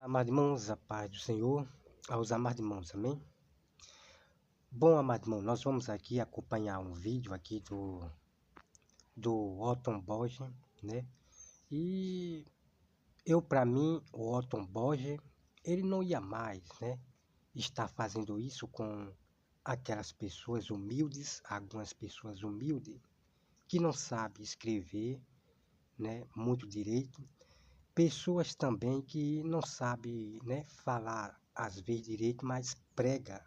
Amados irmãos, a paz do Senhor, aos amados irmãos, amém? Bom, amado irmão, nós vamos aqui acompanhar um vídeo aqui do Otton Borges, né? E para mim, o Otton Borges, ele não ia mais, né? Estar fazendo isso com aquelas pessoas humildes, algumas pessoas humildes, que não sabem escrever, né? Muito direito. Pessoas também que não sabem, né, falar às vezes direito, mas prega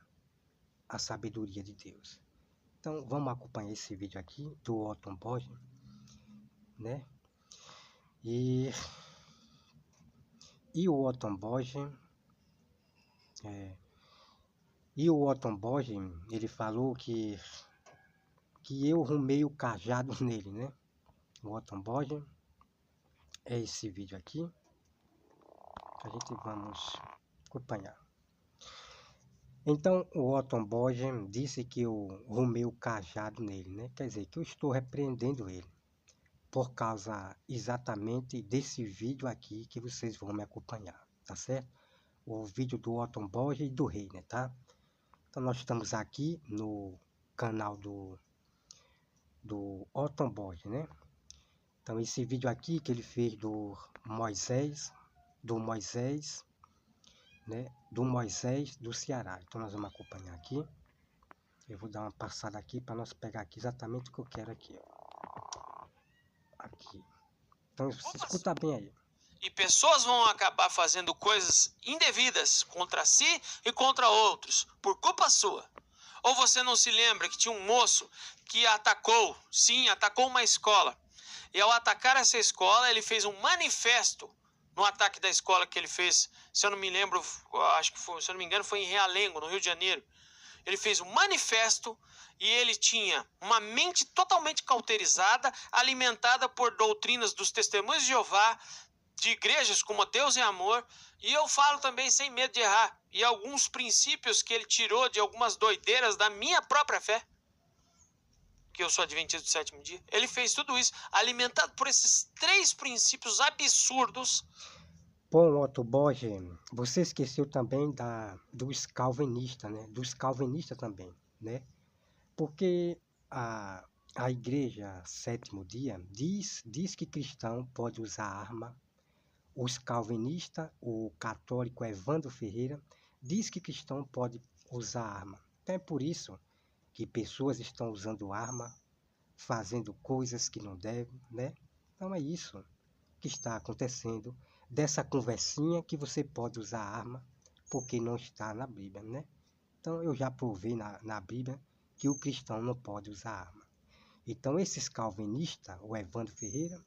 a sabedoria de Deus. Então vamos acompanhar esse vídeo aqui do Otton Borges, né? E o Otton Borges, ele falou que eu arrumei o cajado nele, né? O Otton Borges é esse vídeo aqui que a gente vamos acompanhar. Então, o Otton Borges disse que eu arrumei o cajado nele, né? Quer dizer, que eu estou repreendendo ele por causa exatamente desse vídeo aqui que vocês vão me acompanhar, tá certo? O vídeo do Otton Borges e do Reiner, tá? Então, nós estamos aqui no canal do Otton Borges, né? Então, esse vídeo aqui que ele fez do Moisés, né? Do Moisés do Ceará. Então, nós vamos acompanhar aqui. Eu vou dar uma passada aqui para nós pegar aqui exatamente o que eu quero aqui, ó. Aqui. Então, você escuta bem aí. E pessoas vão acabar fazendo coisas indevidas contra si e contra outros, por culpa sua. Ou você não se lembra que tinha um moço que atacou uma escola. E ao atacar essa escola, ele fez um manifesto no ataque da escola que ele fez. Se eu não me lembro, acho que foi, se eu não me engano, foi em Realengo, no Rio de Janeiro. Ele fez um manifesto e ele tinha uma mente totalmente cauterizada, alimentada por doutrinas dos testemunhos de Jeová, de igrejas como Deus é amor, e eu falo também sem medo de errar, e alguns princípios que ele tirou de algumas doideiras da minha própria fé, que eu sou adventista do sétimo dia. Ele fez tudo isso alimentado por esses 3 princípios absurdos. Bom, Otton Borges, você esqueceu também dos calvinistas, né? Dos calvinistas também, né? Porque a igreja sétimo dia diz que cristão pode usar arma. Os calvinistas, o católico Evandro Ferreira, diz que cristão pode usar arma. Então é por isso que pessoas estão usando arma, fazendo coisas que não devem, né? Então é isso que está acontecendo, dessa conversinha que você pode usar arma, porque não está na Bíblia, né? Então eu já provei na Bíblia que o cristão não pode usar arma. Então esses calvinistas, o Evandro Ferreira,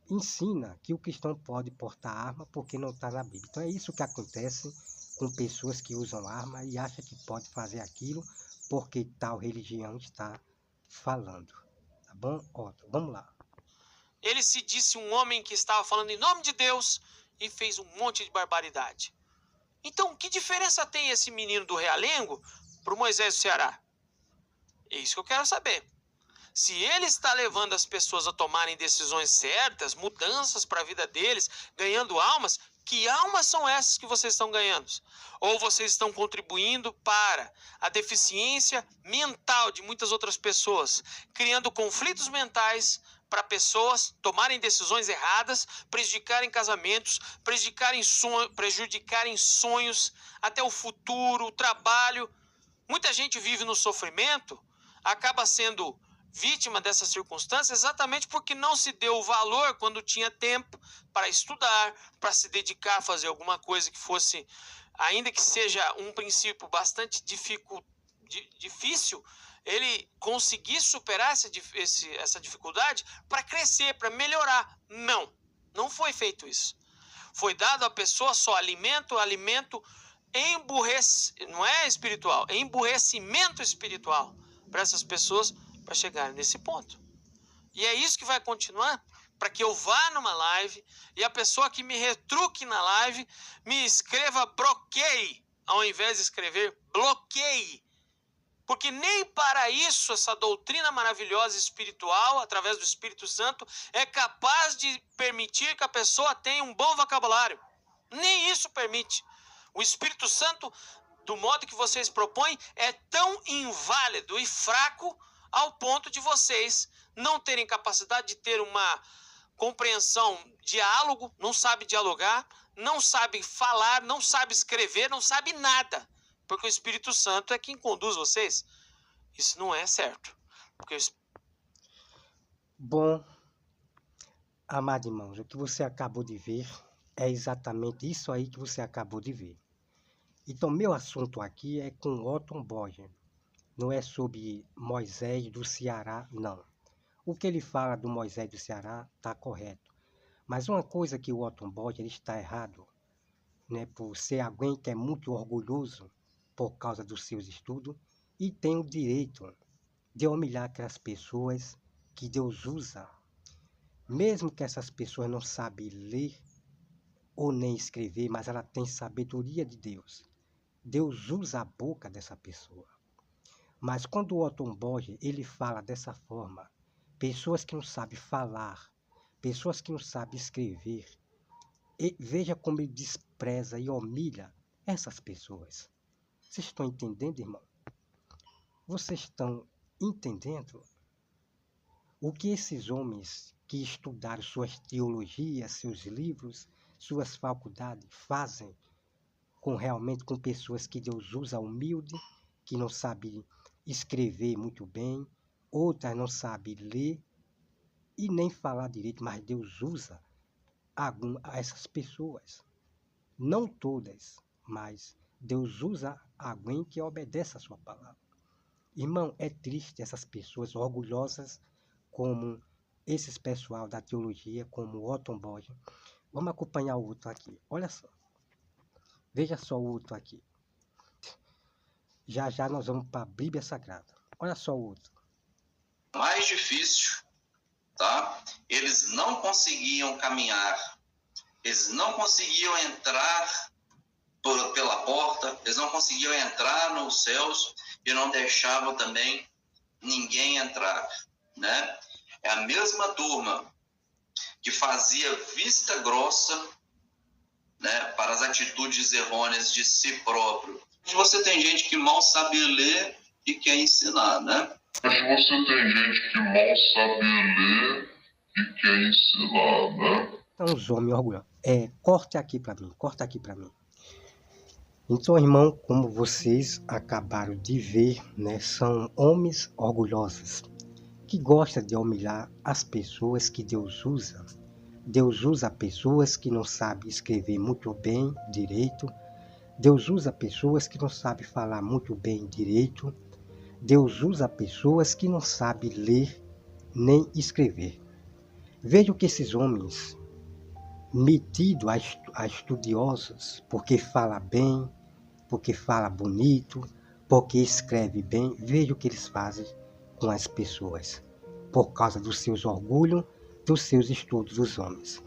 ensina que o cristão pode portar arma porque não está na Bíblia. Então é isso que acontece com pessoas que usam arma e acham que pode fazer aquilo porque tal religião está falando. Tá bom? Ó, vamos lá. Ele se disse um homem que estava falando em nome de Deus e fez um monte de barbaridade. Então, que diferença tem esse menino do Realengo para o Moisés do Ceará? É isso que eu quero saber. Se ele está levando as pessoas a tomarem decisões certas, mudanças para a vida deles, ganhando almas, que almas são essas que vocês estão ganhando? Ou vocês estão contribuindo para a deficiência mental de muitas outras pessoas, criando conflitos mentais para pessoas tomarem decisões erradas, prejudicarem casamentos, prejudicarem sonhos, até o futuro, o trabalho. Muita gente vive no sofrimento, acaba sendo vítima dessas circunstâncias exatamente porque não se deu o valor quando tinha tempo para estudar, para se dedicar a fazer alguma coisa que fosse, ainda que seja um princípio bastante difícil, ele conseguir superar essa dificuldade para crescer, para melhorar. Não foi feito isso. Foi dado à pessoa só alimento não é espiritual, é emburrecimento espiritual para essas pessoas para chegar nesse ponto. E é isso que vai continuar para que eu vá numa live e a pessoa que me retruque na live me escreva bloqueie, ao invés de escrever bloqueie. Porque nem para isso essa doutrina maravilhosa espiritual, através do Espírito Santo, é capaz de permitir que a pessoa tenha um bom vocabulário. Nem isso isso permite. O Espírito Santo, do modo que vocês propõem, é tão inválido e fraco ao ponto de vocês não terem capacidade de ter uma compreensão, diálogo, não sabe dialogar, não sabe falar, não sabe escrever, não sabe nada. Porque o Espírito Santo é quem conduz vocês. Isso não é certo. Porque Bom, amado irmãos, o que você acabou de ver é exatamente isso aí que você acabou de ver. Então, meu assunto aqui é com Otton Borger. Não é sobre Moisés do Ceará, não. O que ele fala do Moisés do Ceará está correto. Mas uma coisa que o Otton Borger está errado, né, por ser alguém que é muito orgulhoso por causa dos seus estudos e tem o direito de humilhar aquelas pessoas que Deus usa, mesmo que essas pessoas não sabem ler ou nem escrever, mas ela tem sabedoria de Deus. Deus usa a boca dessa pessoa. Mas quando o Otton Borger, ele fala dessa forma, pessoas que não sabem falar, pessoas que não sabem escrever, e veja como ele despreza e humilha essas pessoas. Vocês estão entendendo, irmão? Vocês estão entendendo o que esses homens que estudaram suas teologias, seus livros, suas faculdades fazem realmente com pessoas que Deus usa humilde, que não sabem escrever muito bem, outras não sabem ler e nem falar direito, mas Deus usa essas pessoas. Não todas, mas Deus usa alguém que obedece a sua palavra. Irmão, é triste essas pessoas orgulhosas como esses pessoal da teologia, como Otton Borger. Vamos acompanhar o outro aqui. Olha só. Veja só o outro aqui. Já já nós vamos para a Bíblia Sagrada. Olha só o outro. Mais difícil, tá? Eles não conseguiam caminhar, eles não conseguiam entrar pela porta, eles não conseguiam entrar nos céus e não deixavam também ninguém entrar, né? É a mesma turma que fazia vista grossa, né, para as atitudes errôneas de si próprio. Você tem gente que mal sabe ler e quer ensinar, né? Mas você tem gente que mal sabe ler e quer ensinar, né? Então, os homens orgulhosos. Corta aqui para mim. Então, irmão, como vocês acabaram de ver, né, são homens orgulhosos que gostam de humilhar as pessoas que Deus usa. Deus usa pessoas que não sabem escrever muito bem direito. Deus usa pessoas que não sabem falar muito bem direito. Deus usa pessoas que não sabem ler nem escrever. Veja que esses homens, metidos a estudiosos, porque fala bem, porque fala bonito, porque escreve bem, veja o que eles fazem com as pessoas, por causa dos seus orgulhos, dos seus estudos dos homens.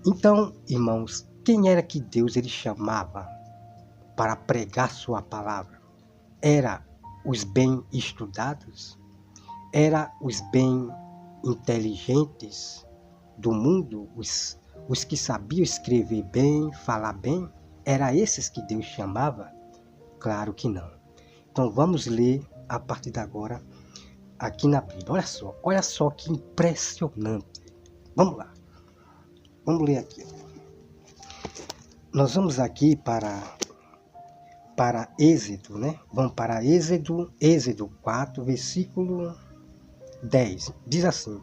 Então, irmãos, quem era que Deus ele chamava para pregar sua palavra? Era os bem estudados? Era os bem inteligentes do mundo? Os que sabiam escrever bem, falar bem? Era esses que Deus chamava? Claro que não. Então vamos ler a partir de agora aqui na Bíblia. Olha só que impressionante. Vamos lá. Vamos ler aqui. Nós vamos aqui para Êxodo, né? Vamos para Êxodo 4, versículo 10. Diz assim: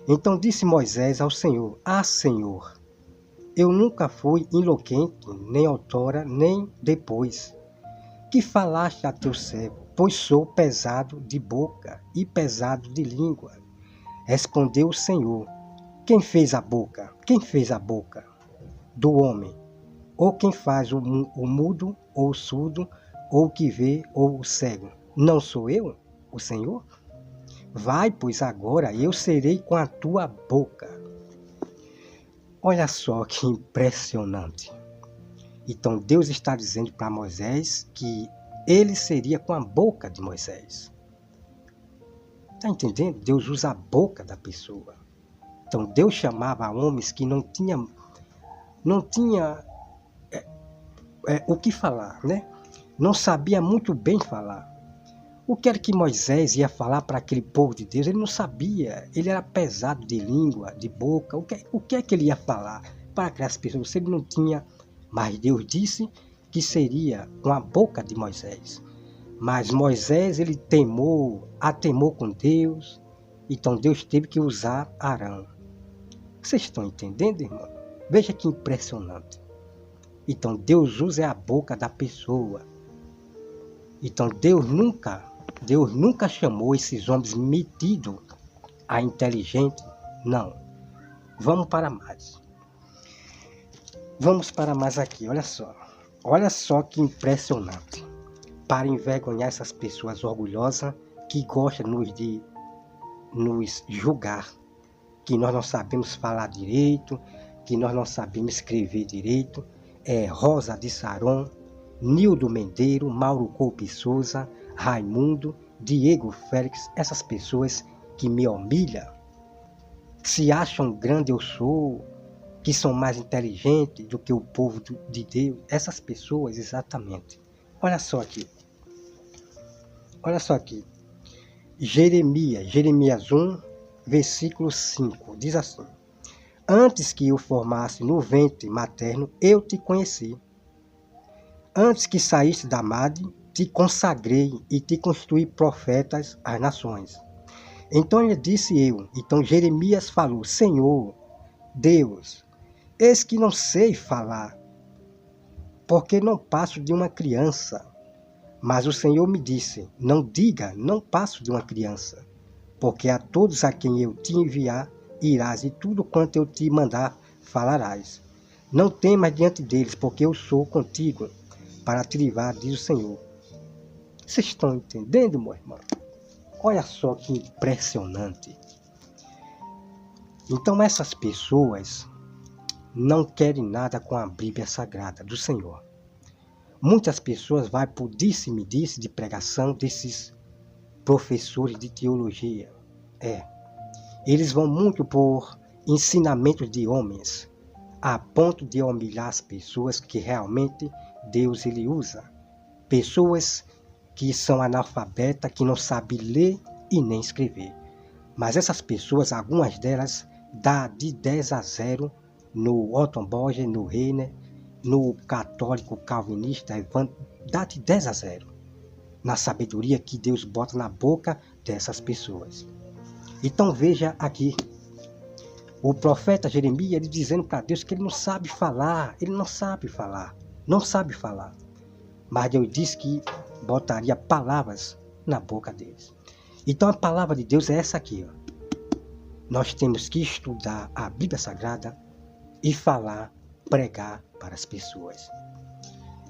Então disse Moisés ao Senhor: Senhor, eu nunca fui eloquente, nem outrora, nem depois, que falaste a teu servo, pois sou pesado de boca e pesado de língua. Respondeu o Senhor: Quem fez a boca? Quem fez a boca do homem? Ou quem faz o mudo, ou o surdo, ou o que vê, ou o cego? Não sou eu, o Senhor? Vai, pois agora eu serei com a tua boca. Olha só que impressionante. Então Deus está dizendo para Moisés que ele seria com a boca de Moisés. Está entendendo? Deus usa a boca da pessoa. Então Deus chamava homens que não tinha o que falar, né? Não sabia muito bem falar. O que era que Moisés ia falar para aquele povo de Deus? Ele não sabia. Ele era pesado de língua, de boca. O que é que ele ia falar para aquelas pessoas? Se ele não tinha. Mas Deus disse que seria com a boca de Moisés. Mas Moisés, ele atemou com Deus. Então Deus teve que usar Arão. Vocês estão entendendo, irmão? Veja que impressionante. Então Deus usa a boca da pessoa. Então Deus nunca chamou esses homens metidos a inteligente. Não. Vamos para mais. Vamos para mais aqui, olha só. Olha só que impressionante. Para envergonhar essas pessoas orgulhosas que gostam de nos julgar. Que nós não sabemos falar direito, que nós não sabemos escrever direito. Rosa de Saron, Nildo Mendeiro, Mauro Coupe Souza, Raimundo, Diego Félix, essas pessoas que me humilham, se acham grande eu sou, que são mais inteligentes do que o povo de Deus, essas pessoas exatamente. Olha só aqui. Jeremias 1, versículo 5, diz assim: Antes que eu formasse no ventre materno, eu te conheci. Antes que saísse da madre, te consagrei e te constituí profetas às nações. Então ele disse então Jeremias falou: Senhor, Deus, eis que não sei falar, porque não passo de uma criança. Mas o Senhor me disse: não diga, não passo de uma criança, porque a todos a quem eu te enviar, irás, e tudo quanto eu te mandar, falarás. Não temas diante deles, porque eu sou contigo, para te livrar, diz o Senhor. Vocês estão entendendo, meu irmão? Olha só que impressionante. Então essas pessoas não querem nada com a Bíblia Sagrada do Senhor. Muitas pessoas vão por disse-me-disse de pregação desses professores de teologia. Eles vão muito por ensinamentos de homens, a ponto de humilhar as pessoas que realmente Deus ele usa. Pessoas que são analfabetas, que não sabem ler e nem escrever. Mas essas pessoas, algumas delas, dá de 10-0 no Otton Borges, no Reiner, no católico calvinista, dá de 10-0 na sabedoria que Deus bota na boca dessas pessoas. Então veja aqui, o profeta Jeremias, ele dizendo para Deus que ele não sabe falar. Mas Deus disse que botaria palavras na boca deles. Então a palavra de Deus é essa aqui. Nós temos que estudar a Bíblia Sagrada e falar, pregar para as pessoas.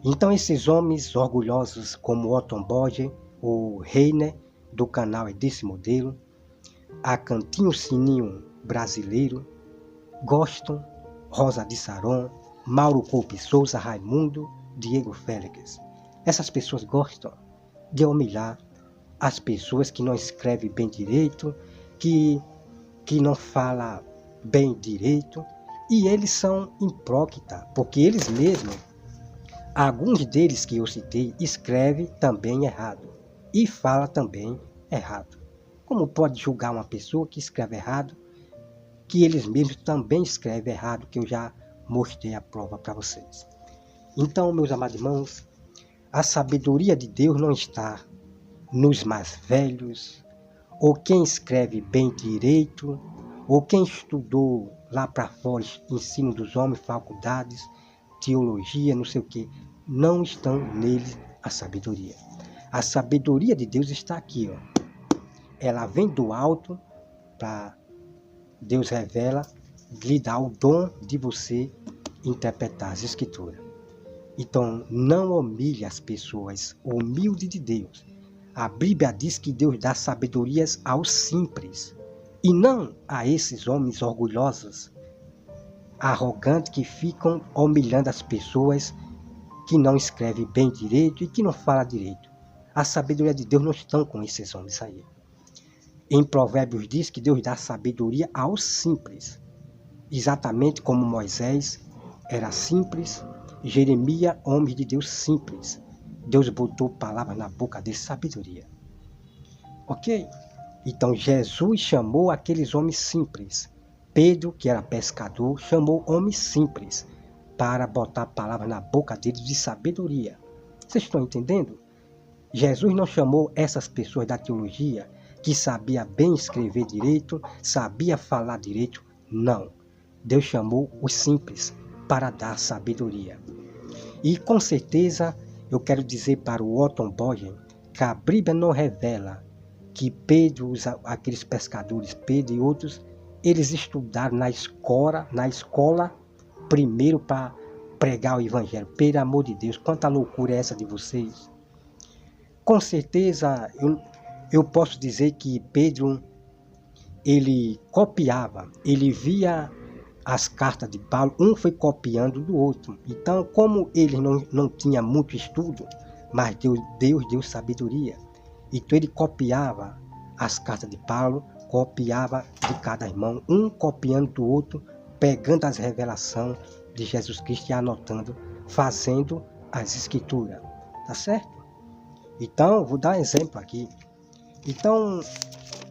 Então esses homens orgulhosos como Otton Borges, o Reiner, do canal é desse modelo, a Cantinho Sininho brasileiro, gostam, Rosa de Saron, Mauro Coupe Souza, Raimundo, Diego Félix. Essas pessoas gostam de humilhar as pessoas que não escrevem bem direito, que não falam bem direito, e eles são hipócritas, porque eles mesmos, alguns deles que eu citei, escrevem também errado e falam também errado. Como pode julgar uma pessoa que escreve errado, que eles mesmos também escrevem errado, que eu já mostrei a prova para vocês. Então, meus amados irmãos, a sabedoria de Deus não está nos mais velhos, ou quem escreve bem direito, ou quem estudou lá para fora, ensino dos homens, faculdades, teologia, não sei o que. Não estão neles a sabedoria. A sabedoria de Deus está aqui, Ela vem do alto, para Deus revela, lhe dá o dom de você interpretar as escrituras. Então, não humilhe as pessoas, humilde de Deus. A Bíblia diz que Deus dá sabedorias aos simples, e não a esses homens orgulhosos, arrogantes, que ficam humilhando as pessoas que não escrevem bem direito e que não falam direito. A sabedoria de Deus não está com esses homens aí. Em Provérbios diz que Deus dá sabedoria aos simples, exatamente como Moisés era simples Jeremias, homem de Deus simples. Deus botou palavras na boca dele, sabedoria. Ok? Então Jesus chamou aqueles homens simples. Pedro, que era pescador, chamou homens simples para botar palavras na boca deles de sabedoria. Vocês estão entendendo? Jesus não chamou essas pessoas da teologia que sabia bem escrever direito, sabia falar direito. Não. Deus chamou os simples para dar sabedoria. E com certeza eu quero dizer para o Otton Bogen que a Bíblia não revela que Pedro, aqueles pescadores, Pedro e outros, eles estudaram na escola primeiro para pregar o evangelho. Pelo amor de Deus, quanta loucura é essa de vocês? Com certeza eu posso dizer que Pedro, ele copiava, ele via as cartas de Paulo, um foi copiando do outro. Então, como ele não tinha muito estudo, mas Deus deu sabedoria. Então ele copiava as cartas de Paulo, copiava de cada irmão, um copiando do outro, pegando as revelações de Jesus Cristo e anotando, fazendo as escrituras. Tá certo? Então, vou dar um exemplo aqui. Então,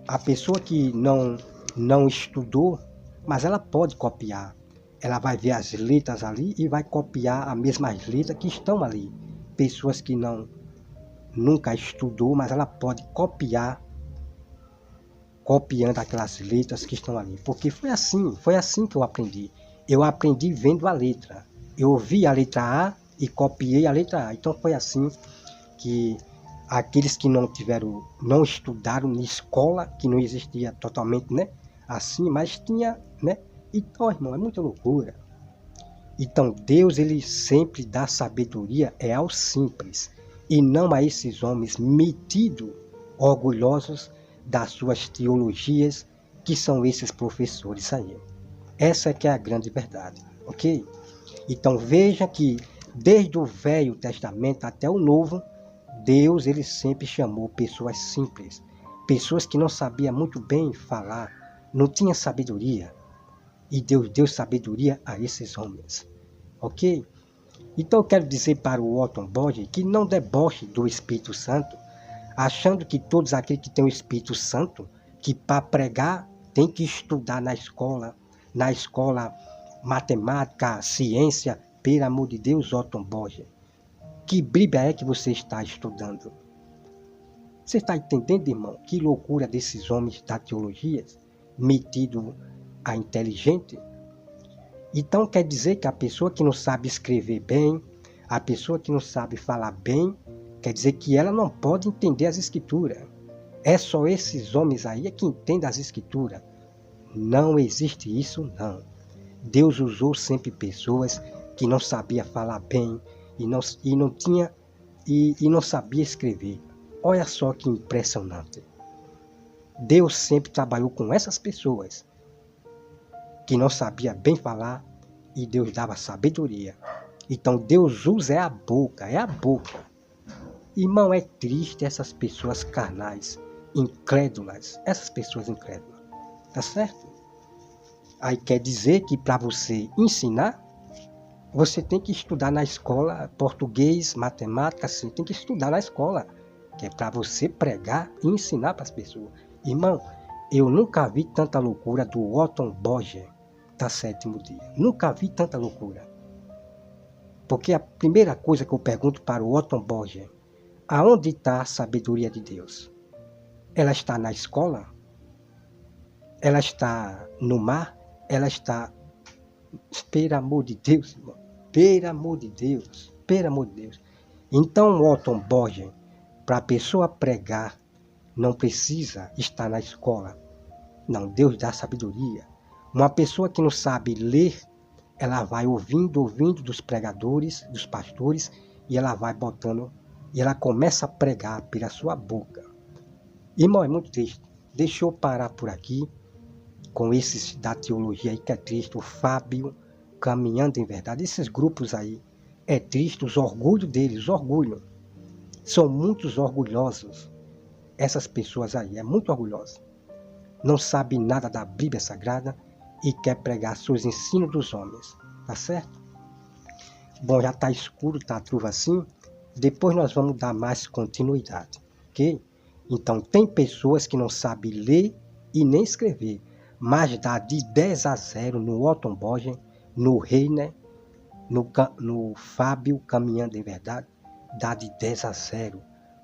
a pessoa que não estudou, mas ela pode copiar. Ela vai ver as letras ali e vai copiar as mesmas letras que estão ali. Pessoas que nunca estudou, mas ela pode copiar, copiando aquelas letras que estão ali. Porque foi assim que eu aprendi. Eu aprendi vendo a letra. Eu ouvi a letra A e copiei a letra A. Então foi assim que aqueles que não estudaram na escola, que não existia totalmente, né? Assim, mas tinha, né? Então, irmão, é muita loucura. Então, Deus, ele sempre dá sabedoria aos simples, e não a esses homens metidos, orgulhosos das suas teologias, que são esses professores aí. Essa que é a grande verdade, ok? Então, veja que desde o Velho Testamento até o Novo, Deus, ele sempre chamou pessoas simples, pessoas que não sabiam muito bem falar, não tinha sabedoria, e Deus deu sabedoria a esses homens, ok? Então eu quero dizer para o Otton Bogen que não deboche do Espírito Santo, achando que todos aqueles que têm o Espírito Santo, que para pregar tem que estudar na escola matemática, ciência. Pelo amor de Deus, Otton Bogen, que Bíblia é que você está estudando? Você está entendendo, irmão? Que loucura desses homens da teologia, metido a inteligente. Então quer dizer que a pessoa que não sabe escrever bem, a pessoa que não sabe falar bem, quer dizer que ela não pode entender as escrituras. É só esses homens aí que entendem as escrituras. Não existe isso, não. Deus usou sempre pessoas que não sabiam falar bem e não sabia escrever. Olha só que impressionante. Deus sempre trabalhou com essas pessoas que não sabia bem falar e Deus dava sabedoria. Então Deus usa a boca. Irmão, é triste essas pessoas carnais, incrédulas, essas pessoas incrédulas. Tá certo? Aí quer dizer que para você ensinar, você tem que estudar na escola português, matemática, você tem que estudar na escola, que é para você pregar e ensinar para as pessoas. Irmão, eu nunca vi tanta loucura do Otton Bogen da Sétimo Dia. Nunca vi tanta loucura. Porque a primeira coisa que eu pergunto para o Otton Bogen, aonde está a sabedoria de Deus? Ela está na escola? Ela está no mar? Ela está... Pelo amor de Deus, irmão. Pelo amor de Deus. Então, Otton Bogen, para a pessoa pregar, não precisa estar na escola. Não, Deus dá sabedoria. Uma pessoa que não sabe ler, ela vai ouvindo dos pregadores, dos pastores, e ela vai botando, e ela começa a pregar pela sua boca. Irmão, é muito triste. Deixa eu parar por aqui, com esses da teologia aí que é triste, o Fábio, Caminhando em Verdade, esses grupos aí, é triste, os orgulhos deles, são muitos orgulhosos, essas pessoas aí, é muito orgulhosa, não sabe nada da Bíblia Sagrada e quer pregar seus ensinos dos homens, tá certo? Bom, já está escuro, tá a truva assim. Depois nós vamos dar mais continuidade, ok? Então, tem pessoas que não sabem ler e nem escrever, mas dá de 10-0 no Otton Borgen, no Reiner, no Fábio Caminhando em Verdade, dá de 10-0.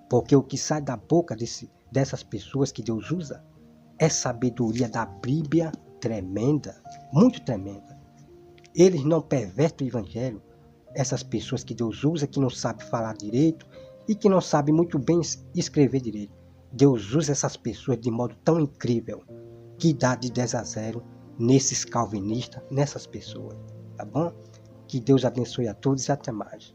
Porque o que sai da boca dessas pessoas que Deus usa é sabedoria da Bíblia tremenda, muito tremenda. Eles não pervertem o Evangelho. Essas pessoas que Deus usa, que não sabem falar direito e que não sabem muito bem escrever direito. Deus usa essas pessoas de modo tão incrível que dá de 10-0 nesses calvinistas, nessas pessoas. Tá bom? Que Deus abençoe a todos e até mais.